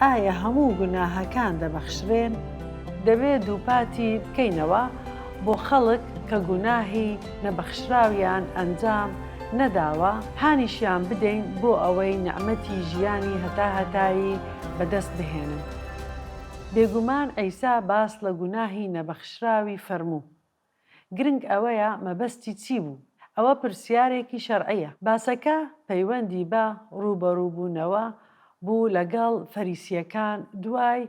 ئایا هەموو گوناهەکان دەبەخشرێن؟ دەبێت دووپاتی بکەینەوە بۆ خەڵک کە گوناهی نەبەخشراویان ئەنجام نەداوە، هانیشیان بدەین بۆ ئەوەی نەعمەتی ژیانی هەتاهەتایی بەدەست بهێنن. بێگومان عیسا باس لە گوناهی نەبەخشراوی فەرموو. گرنگ ئەوەیە مەبەستی چی بوو؟ ئەوە پرسیارێکی شەرعیە. باسەکە پەیوەندی بە ڕوبەڕووبوونەوە بوو لەگەڵ فەریسیەکان دوای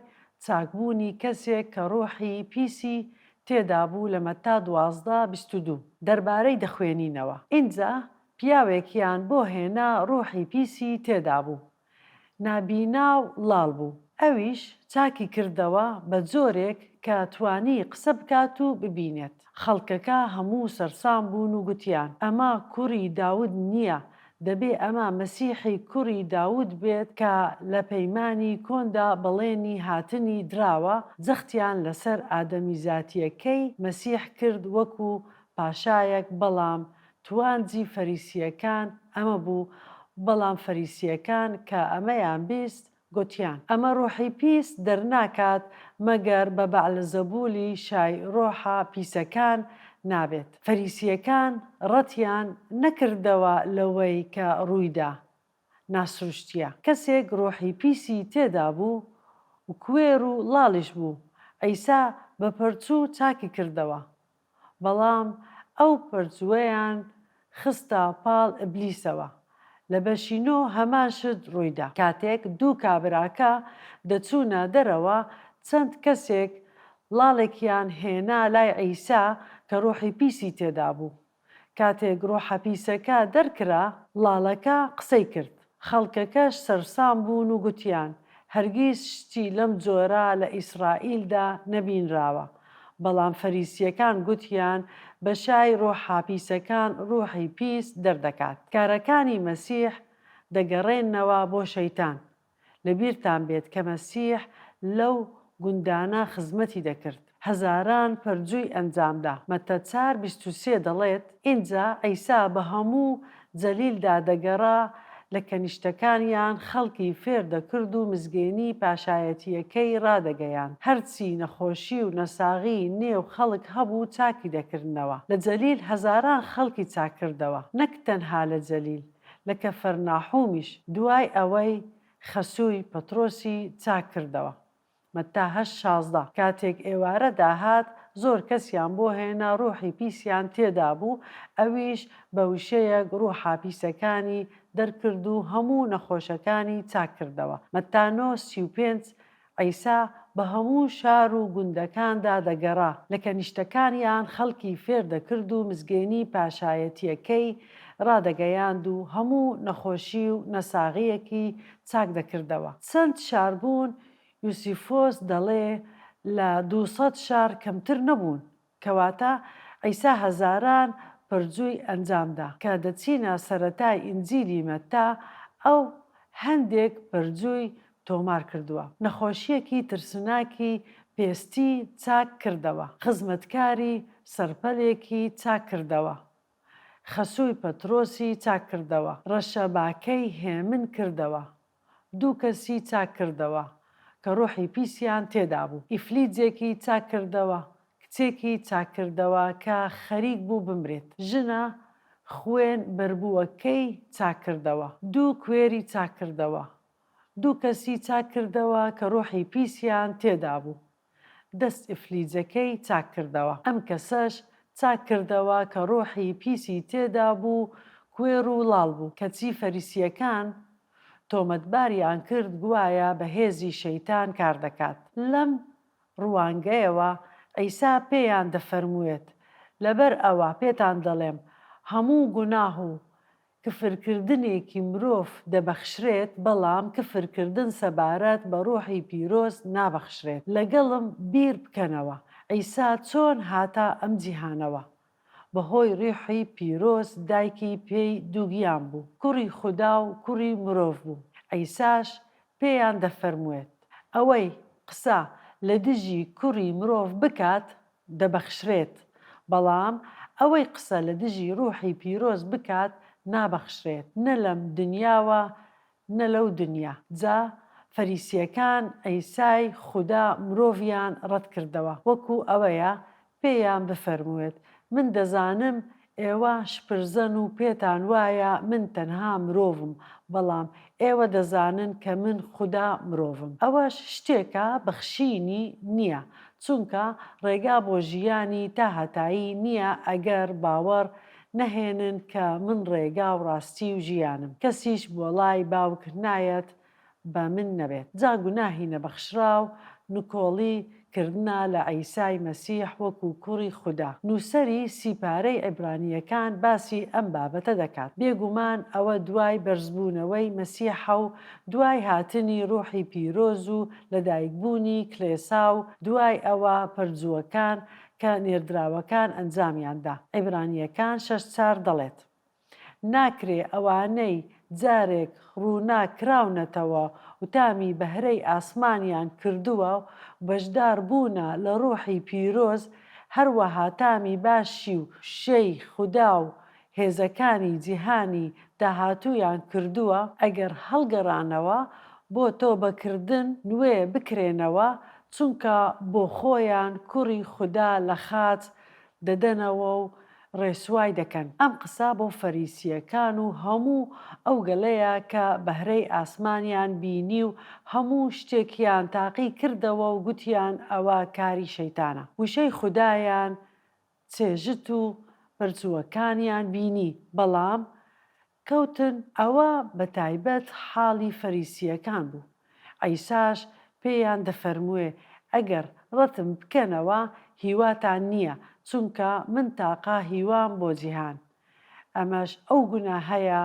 چاکبوونی کەسێک کە ڕۆحی پیسی تێدا بوو لە مەتا 12:22 دەربارەی دەخوێنینەوە. ئینجا پیاوێکیان بۆ هێنا ڕۆحی پیسی تێدا بوو. نابینا و لاڵ بوو. ئەویش چاکی کردەوە بە جۆرێک کە توانی قسە بکات و ببینێت. خەڵکەکە هەموو سەرسام بوون و گوتیان ئەمە کوڕی داود نییە، دەبێ ئەمە مەسیحی کوڕی داود بێت کە لە پەیمانی کۆندا بەڵێنی هاتنی دراوە. جەختیان لەسەر ئادەمیزاتیەکەی مەسیح کرد وەکو پاشایەک، بەڵام توانجی فەریسیەکان ئەمە بوو. بەڵام فەریسیەکان کە ئەمەیان بیست گوتیان ئەمە ڕۆحی پیس دەرناکات مەگەر بە بەعلزەبولی شای ڕۆحە پیسەکان نابێت. فەریسیەکان ڕەتیان نەکردەوە لەوەی کە ڕوویدا ناسروشتیە. کەسێک ڕۆحی پیسی تێدا بوو و کوێر و لاڵیش بوو. عیسا بە پەرچوو چاکی کردەوە، بەڵام ئەو پەرچووەیان خستە پاڵ ئیبلیسەوە. لە بەشینۆ هەمان شت ڕوویدا. کاتێک دوو کابراکە دەچوونە دەرەوە، چەند کەسێک لاڵێکیان هێنا لای عیسا کە ڕۆحی پیسی تێدا بوو. کاتێک ڕۆحە پیسەکە دەرکرا، لاڵەکە قسەی کرد. خەڵکەکەش سەرسام بوون و گوتیان هەرگیز شتی لەم جۆرە لە ئیسرائیلدا نەبینراوە. بەڵام فەریسیەکان گوتیان بە شای ڕۆحە پیسەکان ڕۆحی پیس دەردەکات. کارەکانی مەسیح دەگەڕێنەوە بۆ شەیتان. لەبیرتان بێت کە مەسیح لەو گوندانە خزمەتی دەکرد، هەزاران پەرجووی ئەنجامدا. مەتە 4:23 دەڵێت ئینجا عیسا بە هەموو جەلیلدا دەگەڕا، لە کەنیشتەکانیان خەڵکی فێر دەکرد و مزگەێنی پاشایەتیەکەی ڕادەگەیان. هەرچی نەخۆشی و نەساغی نێو خەڵک هەبوو چاکی دەکردنەوە. لە جەلیل هەزاران خەڵکی چاکردەوە، نەک تەنها لە جەلیل، لە کەفەرناحومیش دوای ئەوەی خەسووی پەترۆسی چاک کردەوە. مەتا 8:16 کاتێک ئێوارە داهات، زۆر کەسیان بۆ هێنا ڕۆحی پیسیان تێدا بوو. ئەویش بە وشەیەک ڕۆحە پیسەکانی دەرکرد و هەموو نەخۆشەکانی چاک کردەوە. مەتا 9:35 عیسا بە هەموو شار و گوندەکاندا دەگەڕا، لە کەنیشتەکانیان خەڵکی فێر دەکرد و مزگەێنی پاشایەتیەکەی ڕادەگەیاند و هەموو نەخۆشی و نەساغیەکی چاک دەکردەوە. چەند شار بوون؟ یوسیفۆس دەڵێ لە 200 شار کەمتر نەبوون، کەواتە عیسا هەزاران پەرجووی ئەنجامدا. کە دەچینە سەرەتای ئینجیلی مەتا، ئەو هەندێک پەرجووی تۆمار کردووە. نەخۆشیەکی ترسناکی پێستی چاک کردەوە، خزمەتکاری سەرپەلێکی چاک کردەوە، خەسووی پەترۆسی چاک کردەوە، ڕەشەباکەی هێمن کردەوە، دوو کەسی چاک کردەوە کە ڕۆحی پیسیان تێدا بوو. ئیفلیجێکی چاک کردەوە، کچێکی چاک کردەوە کە خەریک بوو بمرێت. ژنە خوێن بەربووەکەی چاک کردەوە، دوو کوێری چاک کردەوە، دوو کەسی چاک کردەوە کە ڕۆحی پیسیان تێدا بوو. دەست ئیفلیجەکەی چاک کردەوە، ئەم کەسەش چاک کردەوە کە ڕۆحی پیسی تێدا بوو، کوێر و لاڵ بوو. کەچی فەریسیەکان تۆمەتباریان کرد گوایە بەهێزی شەیتان کار دەکات. لەم ڕوانگەیەوە عیسا پێیان دەفەرمووێت لەبەر ئەوە پێتان دەڵێم هەموو گوناه و کفرکردنێکی مرۆڤ دەبەخشرێت، بەڵام کفرکردن سەبارەت بە ڕۆحی پیرۆز نابەخشرێت. لەگەڵم بیر بکەنەوە عیسا چۆن هاتە ئەم جیهانەوە. بەهۆی ڕێحی پیرۆز دایکی پێی دووگیان بوو، کوڕی خودا و کوڕی مرۆڤ بوو. عیساش پێیان دەفەرموێت ئەوەی قسە لە دژی کوڕی مرۆڤ بکات دەبەخشرێت، بەڵام ئەوەی قسە لە دژی ڕۆحی پیرۆز بکات نابەخشرێت، نە لەم دنیاوە نە لەو دنیا. جا فەریسیەکان ئەیسای خوددا مرۆڤیان ڕەت کردەوە، وەکو ئەوەیە پێیان بفەرموێت من دەزانم ئێوە شپرزەن و پێتان وایە من تەنها مرۆڤم، بەڵام ئێوە دەزانن کە من خوددا مرۆڤم. ئەوەش شتێکە بەخشینی نییە، چونکە ڕێگا بۆ ژیانی تا هەتایی نییە ئەگەر باوەڕ نەهێنن کە من ڕێگا و ڕاستی و ژیانم. کەسیش بۆ لای باوک نایەت بە من نەبێت. جا گوناهی نەبەخشراو نکۆڵی کردنە لە عیسای مەسیح وەکو کوڕی خوددا. نووسەری سیپارەی عیبرانیەکان باسی ئەم بابەتە دەکات. بێگومان ئەوە دوای بەرزبوونەوەی مەسیحە و دوای هاتنی ڕۆحی پیرۆز و لەدایکبوونی کلێسا و دوای ئەوە پەرجووەکان کە نێردراوەکان ئەنجامیاندا. عیبرانیەکان 6:4 دەڵێت ناکرێ ئەوانەی جارێک ڕووناکراونەتەوە و تامی بەهرەی ئاسمانیان کردووە و بەشدار بوونە لە ڕۆحی پیرۆز هەروەها تامی باشی و شەی خوددا و هێزەکانی جیهانی داهاتوویان کردووە ئەگەر هەڵگەڕانەوە بۆ تۆبەکردن نوێ بکرێنەوە چونکە بۆ خۆیان کوڕی خوددا لە خاچ دەدەنەوە و ڕێسوای دەکەن. ئەم قسە بۆ فەریسیەکان و هەموو ئەو گەلەیە کە بەهرەی ئاسمانیان بینی و هەموو شتێکیان تاقی کردەوە و گوتیان ئەوە کاری شەیتانە. وشەی خوددایان چێژت و پەرچووەکانیان بینی، بەڵام کەوتن ئەوە بەتایبەت حاڵی فەریسیەکان بوو. عیساش پێیان دەفەرموێ ئەگەر ڕەتم بکەنەوە هیواتان نییە، چونکە من تاقا هیوام بۆ جیهان. ئەمەش ئەو گوناهەیە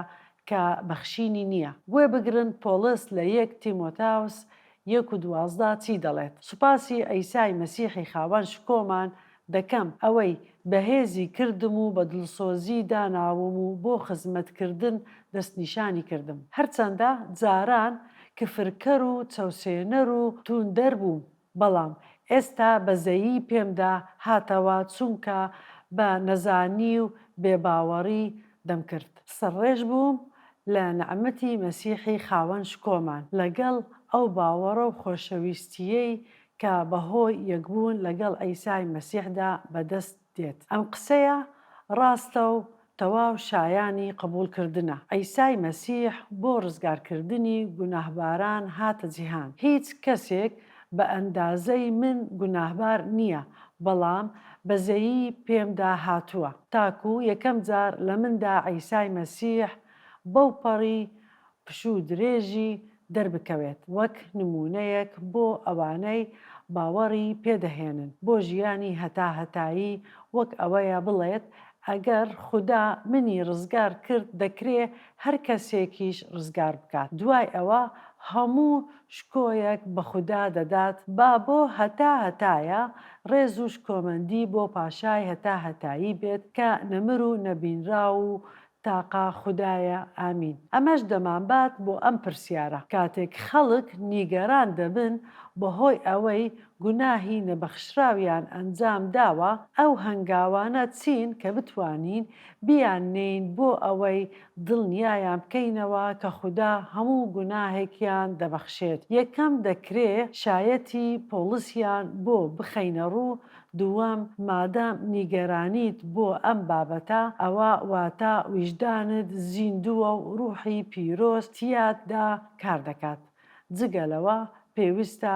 کە بەخشینی نییە. گوێ بگرن پۆلس لە 1 تیمۆتاوس 1:12 چی دەڵێت؟ سوپاسی ئەیسای مەسیحی خاوەن شکۆمان دەکەم ئەوەی بەهێزی کردم و بە دڵسۆزی داناوم و بۆ خزمەتکردن دەستنیشانی کردم. هەرچەندە جاران کفرکەر و چەوسێنەر و توندەر بووم، بەڵام ئێستا بەزەیی پێمدا هاتەوە چونکە بە نەزانی و بێباوەڕی دەمکرد. سەرڕێژ بووم لە نەعمەتی مەسیحی خاوەن شکۆمان لەگەڵ ئەو باوەڕە و خۆشەویستیەی کە بەهۆی یەکبوون لەگەڵ ئەیسای مەسیحدا بەدەست دێت. ئەم قسەیە ڕاستە و تەواو شایانی قبولکردنە. ئەیسای مەسیح بۆ ڕزگارکردنی گوناهباران هاتە جیهان. هیچ کەسێک بە ئەندازەی من گوناهبار نییە، بەڵام بەزەیی پێمدا هاتووە تاکو یەکەم جار لە مندا ئەیسای مەسیح بەو پەڕی پشوو درێژی دەربکەوێت وەک نمونەیەک بۆ ئەوانەی باوەڕی پێدەهێنن بۆ ژیانی هەتا هەتایی، وەک ئەوەیە بڵێت ئەگەر خوددا منی ڕزگار کرد دەکرێ هەر کەسێکیش ڕزگار بکات. دوای ئەوە هەموو شکۆیەک بە خوددا دەدات با بۆ هەتا هەتایە ڕێز و شکۆمەندی بۆ پاشای هەتا هەتایی بێت کە نەمر و نەبینرا و تاقا خوددایە. ئامین. ئەمەش دەمانبات بۆ ئەم پرسیارە کاتێک خەڵک نیگەران دەبن بەهۆی ئەوەی گوناهی نەبەخشراویان ئەنجام داوە، ئەو هەنگاوانە چین کە بتوانین بیاننین بۆ ئەوەی دڵنیایان بکەینەوە کە خوددا هەموو گوناهێکیان دەبەخشێت. یەکەم دەکرێ شایەتی پۆلسیان بۆ بخەینە ڕوو. دووەم، مادام نیگەرانیت بۆ ئەم بابەتە ئەوە واتە ویژدانت زیندووە و ڕوحی پیرۆز تیاتدا کار دەکات. جگەلەوە پێویستە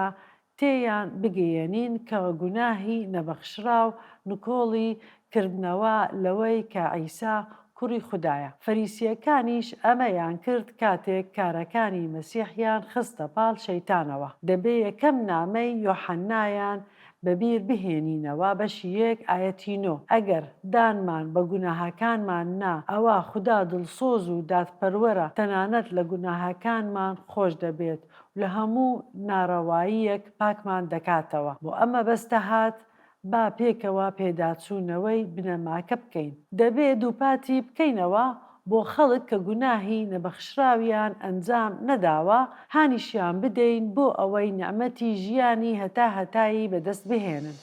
تێیان بگەیەنین کە گوناهی نەبەخشراو نکۆڵی کردنەوە لەوەی کە عیسا کوڕی خوددایە. فەریسیەکانیش ئەمەیان کرد کاتێک کارەکانی مەسیحیان خستە پاڵ شەیتانەوە. دەبێ یەکەم نامەی یۆحەنایان بەبیر بهێنینەوە بەشی 1 ئایەتی 9. ئەگەر دانمان بە گوناهەکانمان نا، ئەوە خوددا دڵسۆز و دادپەروەرە، تەنانەت لە گوناهەکانمان خۆش دەبێت و لە هەموو ناڕەواییەک پاکمان دەکاتەوە. بۆ ئەمە بەستە هات با پێکەوە پێداچوونەوەی بنەماکە بکەین. دەبێت دووپاتی بکەینەوە بۆ خەڵک کە گوناهی نەبەخشراویان ئەنجام نەداوە، هانیشیان بدەین بۆ ئەوەی نەعمەتی ژیانی هەتا هەتایی بەدەست بهێنن.